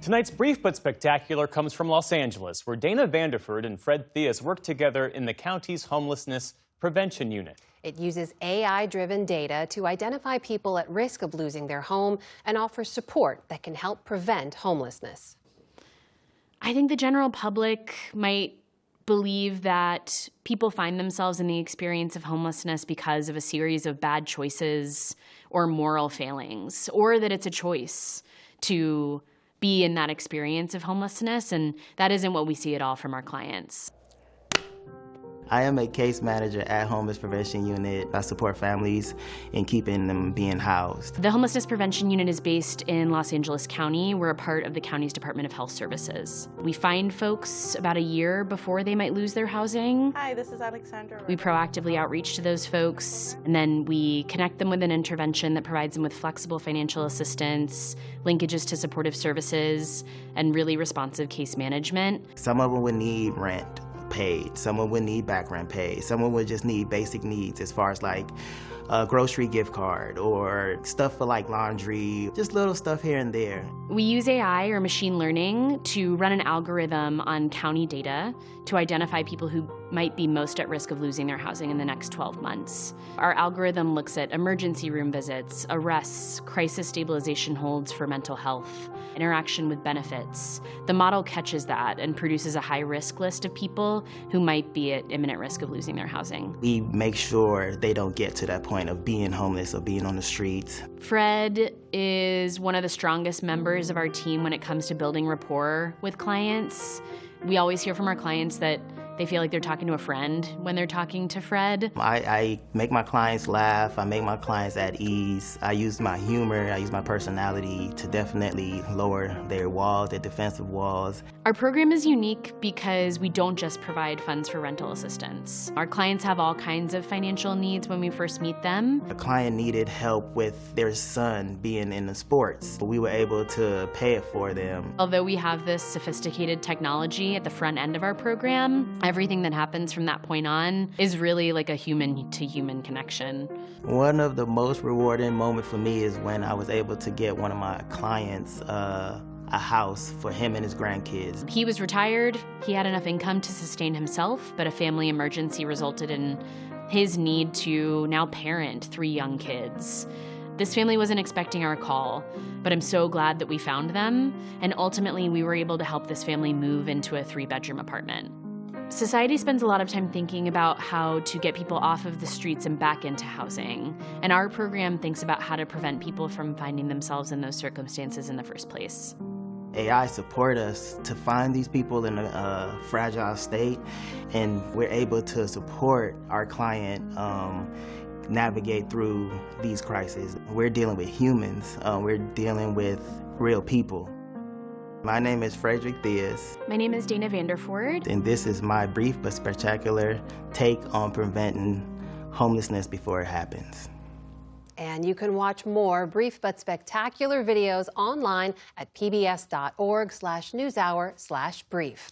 Tonight's Brief but Spectacular comes from Los Angeles, where Dana Vanderford and Fred Theus work together in the county's homelessness prevention unit. It uses AI-driven data to identify people at risk of losing their home and offers support that can help prevent homelessness. I think the general public might believe that people find themselves in the experience of homelessness because of a series of bad choices or moral failings, or that it's a choice to be in that experience of homelessness, and that isn't what we see at all from our clients. I am a case manager at Homeless Prevention Unit. I support families in keeping them being housed. The Homelessness Prevention Unit is based in Los Angeles County. We're a part of the county's Department of Health Services. We find folks about a year before they might lose their housing. Hi, this is Alexandra. We proactively outreach to those folks, and then we connect them with an intervention that provides them with flexible financial assistance, linkages to supportive services, and really responsive case management. Some of them would need rent paid, someone would need back rent paid, someone would just need basic needs as far as like a grocery gift card or stuff for like laundry, just little stuff here and there. We use AI or machine learning to run an algorithm on county data to identify people who might be most at risk of losing their housing in the next 12 months. Our algorithm looks at emergency room visits, arrests, crisis stabilization holds for mental health, interaction with benefits. The model catches that and produces a high-risk list of people who might be at imminent risk of losing their housing. We make sure they don't get to that point of being homeless or being on the streets. Fred is one of the strongest members of our team when it comes to building rapport with clients. We always hear from our clients that they feel like they're talking to a friend when they're talking to Fred. I make my clients laugh, I make my clients at ease. I use my humor, I use my personality to definitely lower their walls, their defensive walls. Our program is unique because we don't just provide funds for rental assistance. Our clients have all kinds of financial needs when we first meet them. A client needed help with their son being in the sports. We were able to pay it for them. Although we have this sophisticated technology at the front end of our program, everything that happens from that point on is really like a human-to-human connection. One of the most rewarding moments for me is when I was able to get one of my clients a house for him and his grandkids. He was retired, he had enough income to sustain himself, but a family emergency resulted in his need to now parent 3 young kids. This family wasn't expecting our call, but I'm so glad that we found them, and ultimately we were able to help this family move into a 3-bedroom apartment. Society spends a lot of time thinking about how to get people off of the streets and back into housing, and our program thinks about how to prevent people from finding themselves in those circumstances in the first place. AI support us to find these people in a fragile state, and we're able to support our client navigate through these crises. We're dealing with humans, we're dealing with real people. My name is Frederick Theus. My name is Dana Vanderford. And this is my brief but spectacular take on preventing homelessness before it happens. And you can watch more brief but spectacular videos online at pbs.org/newshour/brief.